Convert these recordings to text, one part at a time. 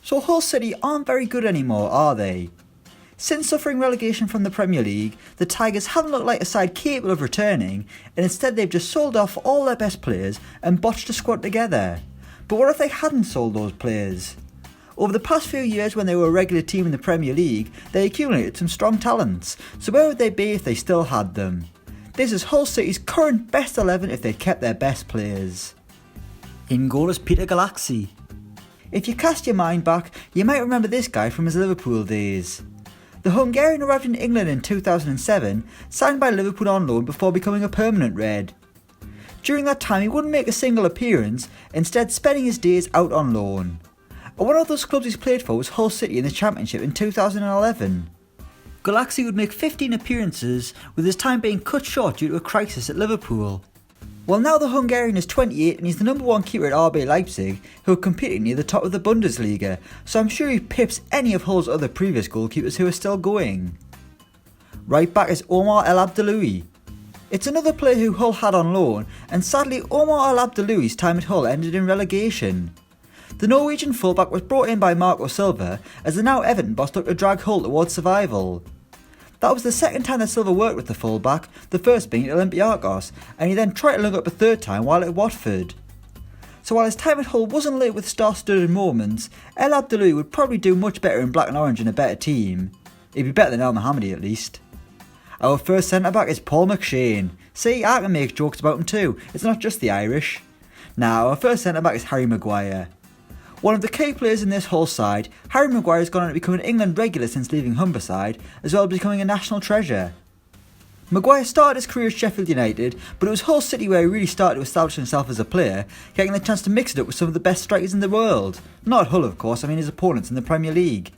So Hull City aren't very good anymore, are they? Since suffering relegation from the Premier League, the Tigers haven't looked like a side capable of returning, and instead they've just sold off all their best players and botched a squad together. But what if they hadn't sold those players? Over the past few years when they were a regular team in the Premier League, they accumulated some strong talents, so where would they be if they still had them? This is Hull City's current best 11 if they'd kept their best players. In goal is Peter Galaxy. If you cast your mind back, you might remember this guy from his Liverpool days. The Hungarian arrived in England in 2007, signed by Liverpool on loan before becoming a permanent Red. During that time he wouldn't make a single appearance, instead spending his days out on loan. And one of those clubs he's played for was Hull City in the Championship in 2011. Galaxy would make 15 appearances, with his time being cut short due to a crisis at Liverpool. Well, now the Hungarian is 28 and he's the number one keeper at RB Leipzig, who are competing near the top of the Bundesliga, so I'm sure he pips any of Hull's other previous goalkeepers who are still going. Right back is Omar Abdullah. It's another player who Hull had on loan, and sadly Omar Abdullah's time at Hull ended in relegation. The Norwegian fullback was brought in by Marco Silva as the now Everton boss looked to drag Hull towards survival. That was the second time that Silva worked with the fullback, the first being at Olympiacos, and he then tried to link up a third time while at Watford. So while his time at Hull wasn't lit with star-studded moments, El Abdullah would probably do much better in black and orange in a better team. He'd be better than El Mohammadi at least. Our first centre-back is Paul McShane. See, I can make jokes about him too, it's not just the Irish. Now, our first centre-back is Harry Maguire. One of the key players in this Hull side, Harry Maguire has gone on to become an England regular since leaving Humberside, as well as becoming a national treasure. Maguire started his career at Sheffield United, but it was Hull City where he really started to establish himself as a player, getting the chance to mix it up with some of the best strikers in the world. Not Hull of course, I mean his opponents in the Premier League.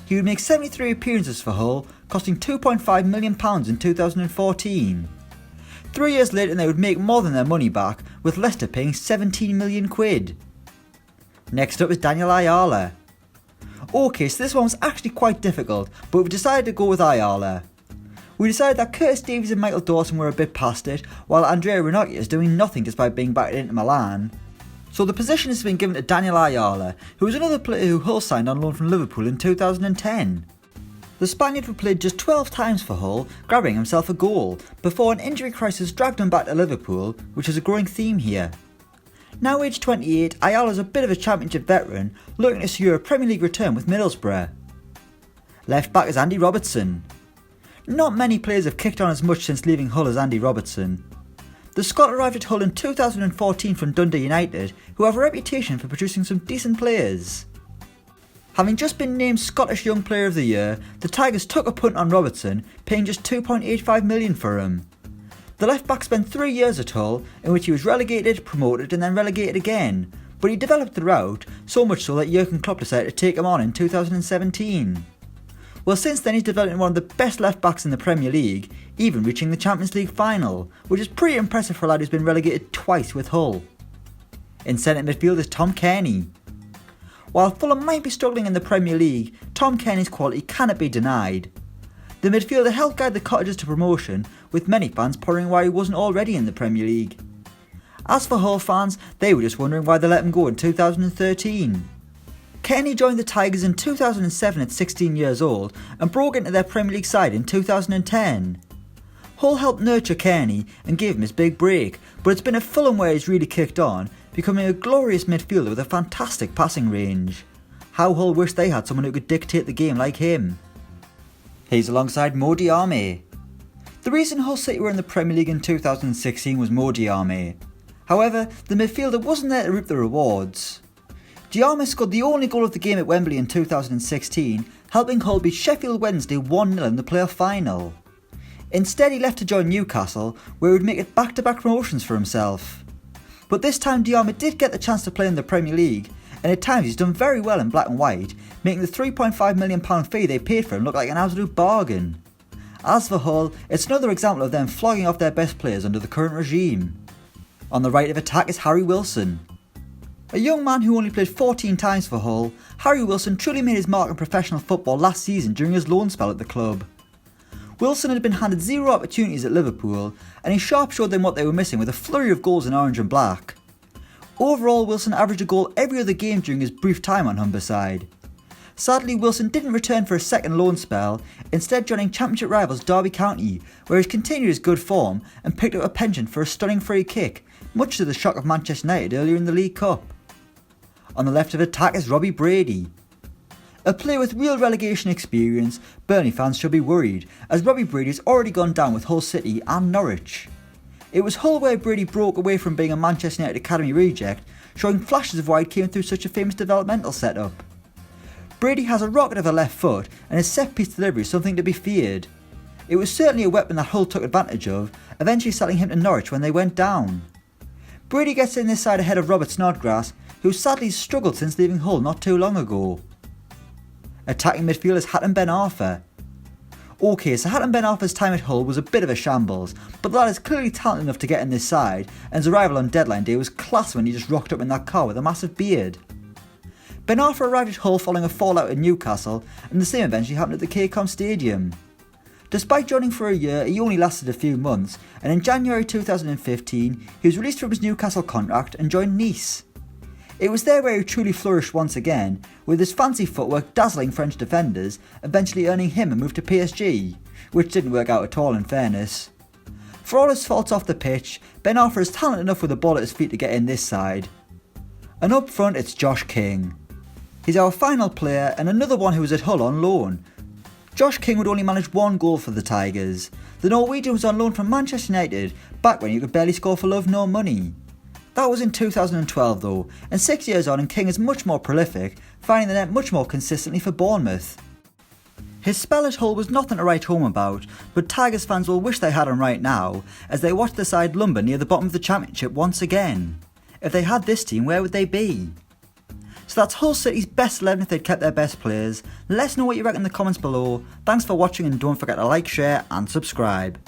He would make 73 appearances for Hull, costing £2.5 million in 2014. 3 years later and they would make more than their money back, with Leicester paying £17 million. Next up is Daniel Ayala. Okay, so this one was actually quite difficult, but we've decided to go with Ayala. We decided that Curtis Davies and Michael Dawson were a bit past it, while Andrea Ranocchia is doing nothing despite being backed into Milan. So the position has been given to Daniel Ayala, who was another player who Hull signed on loan from Liverpool in 2010. The Spaniard would play just 12 times for Hull, grabbing himself a goal, before an injury crisis dragged him back to Liverpool, which is a growing theme here. Now aged 28, Ayala is a bit of a Championship veteran, looking to secure a Premier League return with Middlesbrough. Left back is Andy Robertson. Not many players have kicked on as much since leaving Hull as Andy Robertson. The Scot arrived at Hull in 2014 from Dundee United, who have a reputation for producing some decent players. Having just been named Scottish Young Player of the Year, the Tigers took a punt on Robertson, paying just £2.85 million for him. The left back spent 3 years at Hull, in which he was relegated, promoted and then relegated again, but he developed throughout, so much so that Jurgen Klopp decided to take him on in 2017. Well, since then he's developed into one of the best left backs in the Premier League, even reaching the Champions League final, which is pretty impressive for a lad who's been relegated twice with Hull. In centre midfield is Tom Cairney. While Fulham might be struggling in the Premier League, Tom Cairney's quality cannot be denied. The midfielder helped guide the Cottagers to promotion, with many fans pondering why he wasn't already in the Premier League. As for Hull fans, they were just wondering why they let him go in 2013. Cairney joined the Tigers in 2007 at 16 years old and broke into their Premier League side in 2010. Hull helped nurture Cairney and gave him his big break, but it's been at Fulham where he's really kicked on, becoming a glorious midfielder with a fantastic passing range. How Hull wish they had someone who could dictate the game like him. He's alongside Mo Diarmé. The reason Hull City were in the Premier League in 2016 was Mo Diarmé. However, the midfielder wasn't there to reap the rewards. Diarmé scored the only goal of the game at Wembley in 2016, helping Hull beat Sheffield Wednesday 1-0 in the playoff final. Instead he left to join Newcastle, where he would make it back-to-back promotions for himself. But this time Diarmé did get the chance to play in the Premier League, and at times he's done very well in black and white, making the £3.5 million fee they paid for him look like an absolute bargain. As for Hull, it's another example of them flogging off their best players under the current regime. On the right of attack is Harry Wilson. A young man who only played 14 times for Hull, Harry Wilson truly made his mark in professional football last season during his loan spell at the club. Wilson had been handed 0 opportunities at Liverpool, and he sharp showed them what they were missing with a flurry of goals in orange and black. Overall, Wilson averaged a goal every other game during his brief time on Humberside. Sadly, Wilson didn't return for a second loan spell, instead joining Championship rivals Derby County, where he continued his good form and picked up a pension for a stunning free kick, much to the shock of Manchester United earlier in the League Cup. On the left of attack is Robbie Brady. A player with real relegation experience, Burnley fans should be worried, as Robbie Brady has already gone down with Hull City and Norwich. It was Hull where Brady broke away from being a Manchester United Academy reject, showing flashes of why he came through such a famous developmental setup. Brady has a rocket of a left foot and his set-piece delivery is something to be feared. It was certainly a weapon that Hull took advantage of, eventually selling him to Norwich when they went down. Brady gets in this side ahead of Robert Snodgrass, who sadly struggled since leaving Hull not too long ago. Attacking midfielders Hatton Ben Arfa. Okay, so Hatton Ben Arfa's time at Hull was a bit of a shambles, but the lad is clearly talented enough to get in this side, and his arrival on deadline day was class when he just rocked up in that car with a massive beard. Ben Arfa arrived at Hull following a fallout in Newcastle, and the same eventually happened at the KCOM Stadium. Despite joining for a year, he only lasted a few months, and in January 2015 he was released from his Newcastle contract and joined Nice. It was there where he truly flourished once again, with his fancy footwork dazzling French defenders, eventually earning him a move to PSG, which didn't work out at all in fairness. For all his faults off the pitch, Ben Arfa is talented enough with the ball at his feet to get in this side. And up front it's Josh King. He's our final player and another one who was at Hull on loan. Josh King would only manage one goal for the Tigers. The Norwegian was on loan from Manchester United back when you could barely score for love nor money. That was in 2012 though, and 6 years on and King is much more prolific, finding the net much more consistently for Bournemouth. His spell at Hull was nothing to write home about, but Tigers fans will wish they had him right now as they watch the side lumber near the bottom of the Championship once again. If they had this team, where would they be? So that's Hull City's best 11 if they'd kept their best players. Let us know what you reckon in the comments below. Thanks for watching and don't forget to like, share and subscribe.